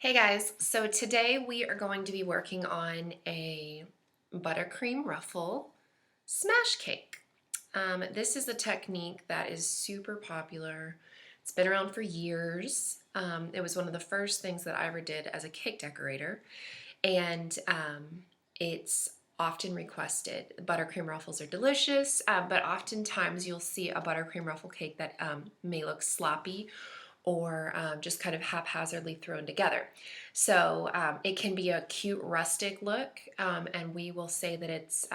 Hey guys, so today we are going to be working on a buttercream ruffle smash cake. This is a technique that is super popular. It's been around for years. It was one of the first things that I ever did as a cake decorator, and it's often requested. Buttercream ruffles are delicious, but oftentimes you'll see a buttercream ruffle cake that may look sloppy or just kind of haphazardly thrown together. So it can be a cute rustic look, and we will say that it's,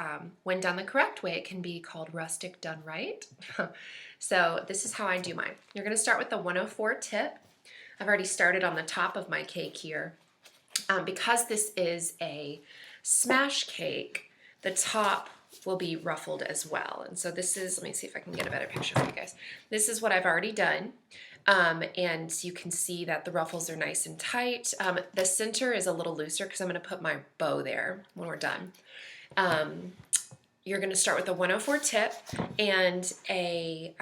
when done the correct way, it can be called rustic done right. So this is how I do mine. You're going to start with the 104 tip. I've already started on the top of my cake here. Because this is a smash cake, the top will be ruffled as well. And so this is, let me see if I can get a better picture for you guys. This is what I've already done. And you can see that the ruffles are nice and tight. The center is a little looser because I'm going to put my bow there when we're done. You're going to start with a 104 tip and a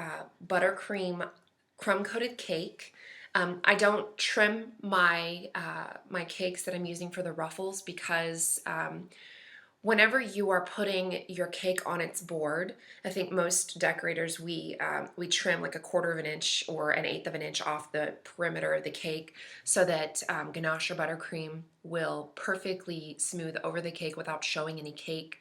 buttercream crumb-coated cake. I don't trim my my cakes that I'm using for the ruffles because whenever you are putting your cake on its board, I think most decorators, we trim like 1/4 of an inch or an 1/8 of an inch off the perimeter of the cake so that ganache or buttercream will perfectly smooth over the cake without showing any cake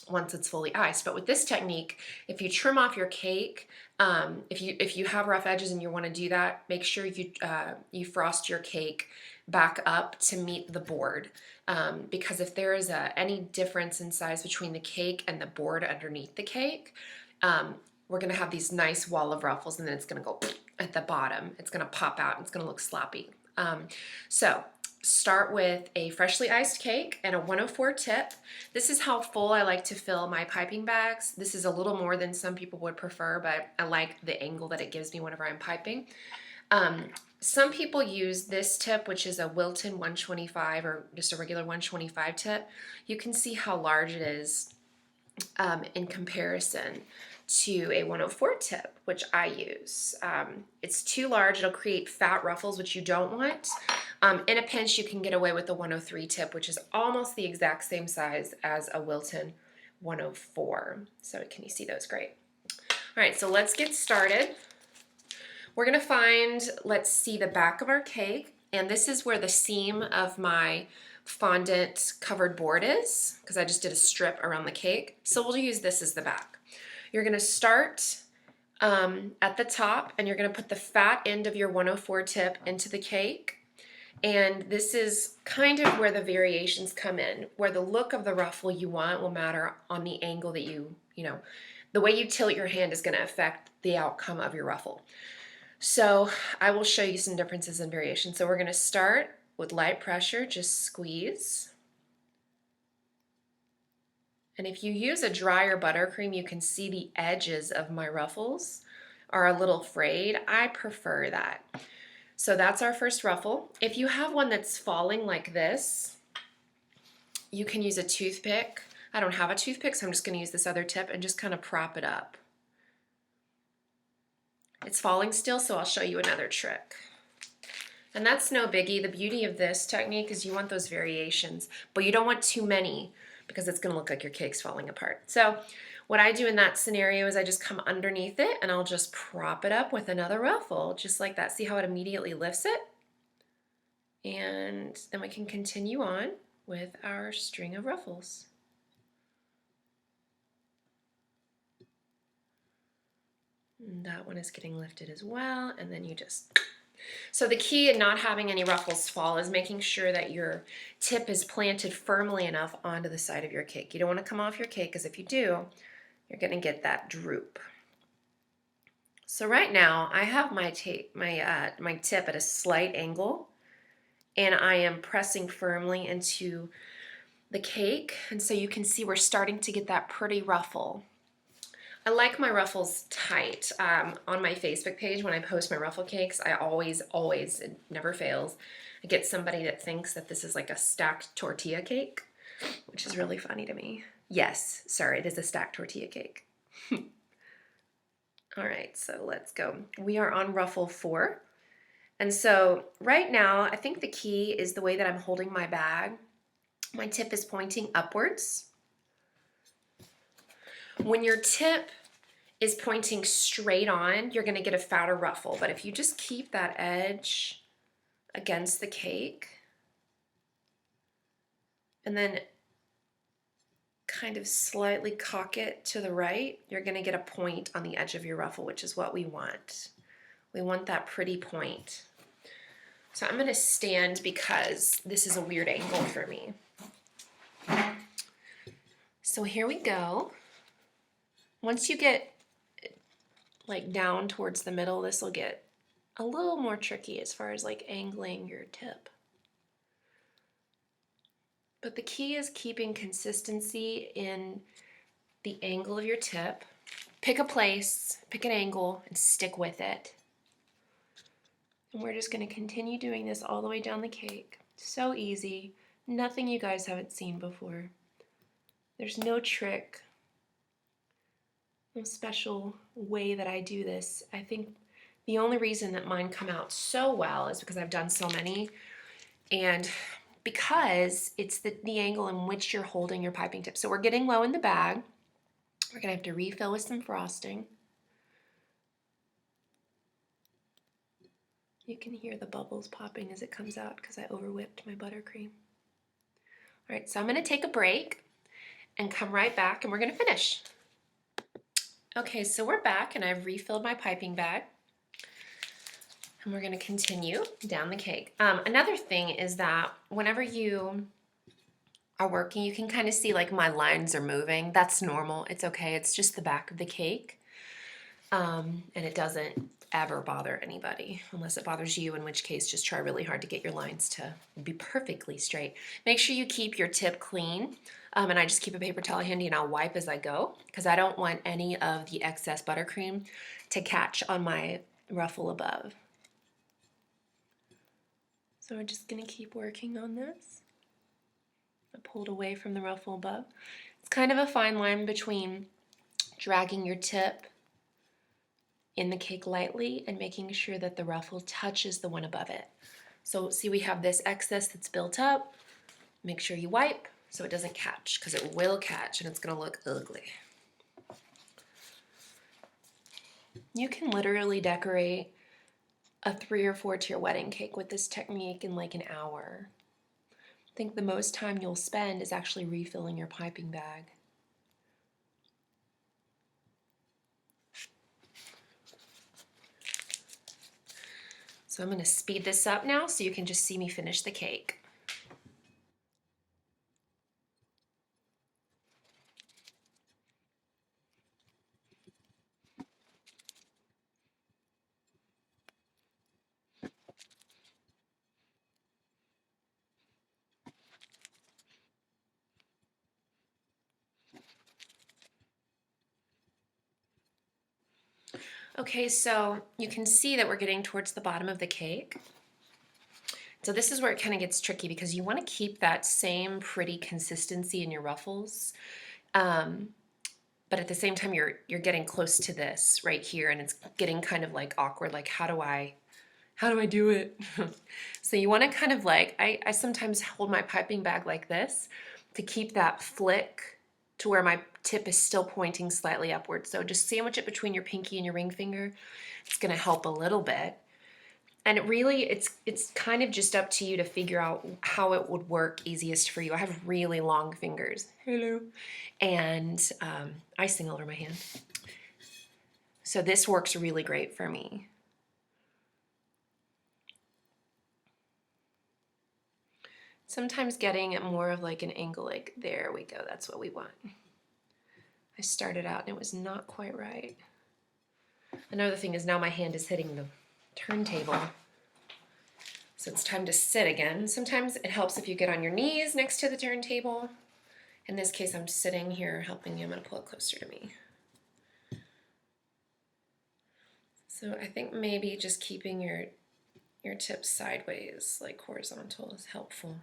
once it's fully iced. But with this technique, if you trim off your cake, if you have rough edges and you want to do that, make sure you frost your cake back up to meet the board, because if there is any difference in size between the cake and the board underneath the cake, we're going to have these nice wall of ruffles, and then it's going to go at the bottom. It's going to pop out and it's going to look sloppy. So start with a freshly iced cake and a 104 tip. This is how full I like to fill my piping bags. This is a little more than some people would prefer, but I like the angle that it gives me whenever I'm piping. Some people use this tip, which is a Wilton 125 or just a regular 125 tip. You can see how large it is in comparison to a 104 tip, which I use. It's too large. It'll create fat ruffles, which you don't want. In a pinch, you can get away with the 103 tip, which is almost the exact same size as a Wilton 104. So can you see those? Great. All right, so let's get started. We're going to find, let's see, the back of our cake, and this is where the seam of my fondant covered board is, because I just did a strip around the cake. So we'll use this as the back. You're going to start at the top, and you're going to put the fat end of your 104 tip into the cake. And this is kind of where the variations come in, where the look of the ruffle you want will matter on the angle that the way you tilt your hand is going to affect the outcome of your ruffle. So I will show you some differences and variations. So we're going to start with light pressure, just squeeze. And if you use a drier buttercream, you can see the edges of my ruffles are a little frayed. I prefer that. So that's our first ruffle. If you have one that's falling like this, you can use a toothpick. I don't have a toothpick, so I'm just going to use this other tip and just kind of prop it up. It's falling still, so I'll show you another trick. And that's no biggie. The beauty of this technique is you want those variations, but you don't want too many because it's going to look like your cake's falling apart. So what I do in that scenario is I just come underneath it and I'll just prop it up with another ruffle, just like that. See how it immediately lifts it? And then we can continue on with our string of ruffles. And that one is getting lifted as well, and then you just... So the key in not having any ruffles fall is making sure that your tip is planted firmly enough onto the side of your cake. You don't want to come off your cake, because if you do, you're going to get that droop. So right now I have my tip at a slight angle, and I am pressing firmly into the cake, and so you can see we're starting to get that pretty ruffle. I like my ruffles tight. On my Facebook page, when I post my ruffle cakes, I always, it never fails, I get somebody that thinks that this is like a stacked tortilla cake, which is really funny to me. Yes, sorry, it is a stacked tortilla cake. All right, so let's go. We are on ruffle 4. And so right now, I think the key is the way that I'm holding my bag. My tip is pointing upwards. When your tip is pointing straight on, you're gonna get a fatter ruffle. But if you just keep that edge against the cake and then kind of slightly cock it to the right, you're gonna get a point on the edge of your ruffle, which is what we want. We want that pretty point. So I'm gonna stand because this is a weird angle for me. So here we go. Once you get like down towards the middle, this will get a little more tricky as far as like angling your tip. But the key is keeping consistency in the angle of your tip. Pick a place, pick an angle, and stick with it. And we're just going to continue doing this all the way down the cake. So easy. Nothing you guys haven't seen before. There's no trick, no special way that I do this. I think the only reason that mine come out so well is because I've done so many, and because it's the angle in which you're holding your piping tip. So we're getting low in the bag. We're going to have to refill with some frosting. You can hear the bubbles popping as it comes out because I over-whipped my buttercream. All right, so I'm going to take a break and come right back and we're going to finish. Okay, so we're back and I've refilled my piping bag. And we're going to continue down the cake. Another thing is that whenever you are working, you can kind of see like my lines are moving. That's normal. It's okay. It's just the back of the cake. And it doesn't ever bother anybody unless it bothers you, in which case just try really hard to get your lines to be perfectly straight. Make sure you keep your tip clean. And I just keep a paper towel handy and I'll wipe as I go because I don't want any of the excess buttercream to catch on my ruffle above. So we're just going to keep working on this. I pulled away from the ruffle above. It's kind of a fine line between dragging your tip in the cake lightly and making sure that the ruffle touches the one above it. So see, we have this excess that's built up. Make sure you wipe so it doesn't catch, because it will catch and it's going to look ugly. You can literally decorate a 3 or 4 tier wedding cake with this technique in like an hour. I think the most time you'll spend is actually refilling your piping bag. So I'm going to speed this up now so you can just see me finish the cake. Okay, so you can see that we're getting towards the bottom of the cake. So this is where it kind of gets tricky because you want to keep that same pretty consistency in your ruffles. But at the same time, you're getting close to this right here and it's getting kind of like awkward. Like, how do I do it? So you want to kind of like, I sometimes hold my piping bag like this to keep that flick to where my tip is still pointing slightly upward. So just sandwich it between your pinky and your ring finger. It's going to help a little bit. And it really, it's kind of just up to you to figure out how it would work easiest for you. I have really long fingers. Hello. And icing all over my hand. So this works really great for me. Sometimes getting it more of like an angle, like there we go, that's what we want. I started out and it was not quite right. Another thing is now my hand is hitting the turntable. So it's time to sit again. Sometimes it helps if you get on your knees next to the turntable. In this case, I'm sitting here helping you. I'm gonna pull it closer to me. So I think maybe just keeping your tip sideways, like horizontal, is helpful.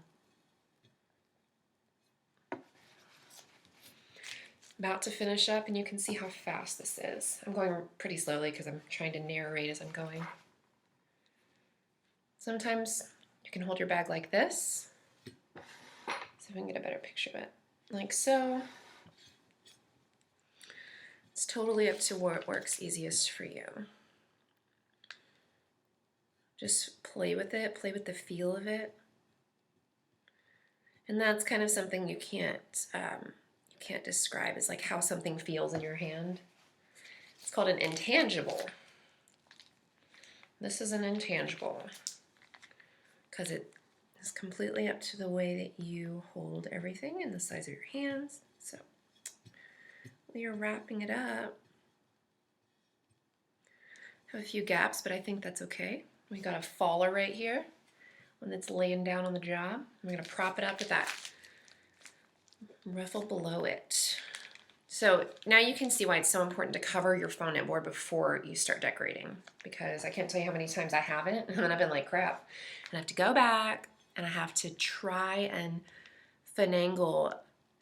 About to finish up, and you can see how fast this is. I'm going pretty slowly because I'm trying to narrate as I'm going. Sometimes you can hold your bag like this. See if I can get a better picture of it. Like so. It's totally up to what works easiest for you. Just play with it, play with the feel of it. And that's kind of something you can't describe. It's like how something feels in your hand. It's called an intangible. This is an intangible because it is completely up to the way that you hold everything and the size of your hands. So we are wrapping it up. Have a few gaps, but I think that's okay. We got a faller right here, one that's laying down on the job. We're gonna prop it up with that ruffle below it. So now you can see why it's so important to cover your fondant board before you start decorating, because I can't tell you how many times I haven't, and then I've been like, crap, and I have to go back and I have to try and finagle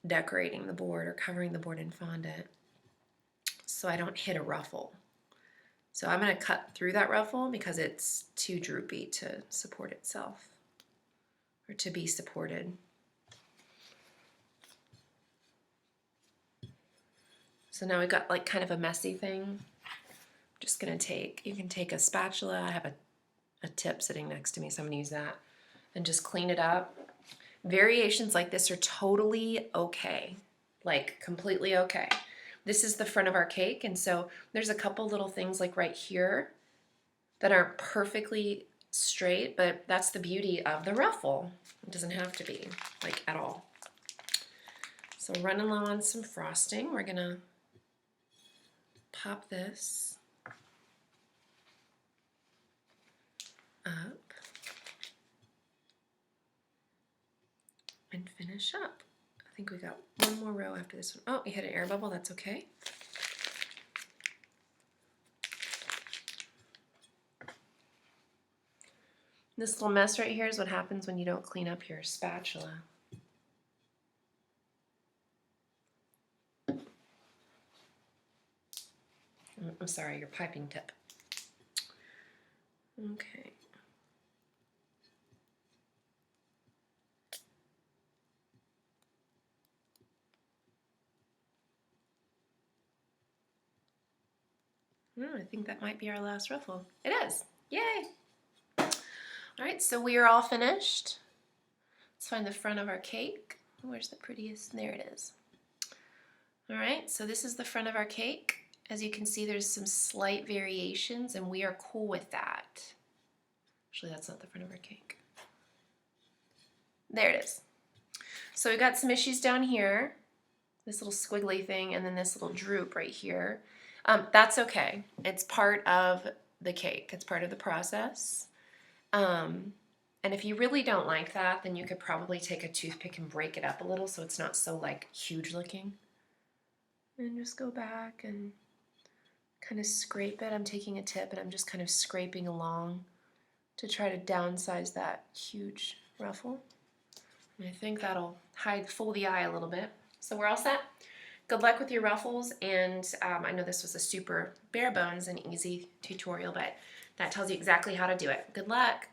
decorating the board or covering the board in fondant so I don't hit a ruffle. So I'm going to cut through that ruffle because it's too droopy to support itself or to be supported. So now we've got like kind of a messy thing. I'm just going to you can take a spatula. I have a tip sitting next to me, so I'm going to use that and just clean it up. Variations like this are totally okay, like completely okay. This is the front of our cake, and so there's a couple little things like right here that aren't perfectly straight, but that's the beauty of the ruffle. It doesn't have to be, like, at all. So running low on some frosting, we're gonna pop this up and finish up. I think we got one more row after this one. Oh, we hit an air bubble, that's okay. This little mess right here is what happens when you don't clean up your spatula. I'm sorry, your piping tip. Okay. I think that might be our last ruffle. It is. Yay! All right, so we are all finished. Let's find the front of our cake. Where's the prettiest? There it is. All right, so this is the front of our cake. As you can see, there's some slight variations, and we are cool with that. Actually, that's not the front of our cake. There it is. So we've got some issues down here, this little squiggly thing, and then this little droop right here. That's okay. It's part of the cake. It's part of the process. And if you really don't like that, then you could probably take a toothpick and break it up a little so it's not so like huge looking. And just go back and kind of scrape it. I'm taking a tip and I'm just kind of scraping along to try to downsize that huge ruffle. And I think that'll fool the eye a little bit. So we're all set. Good luck with your ruffles, and I know this was a super bare bones and easy tutorial, but that tells you exactly how to do it. Good luck.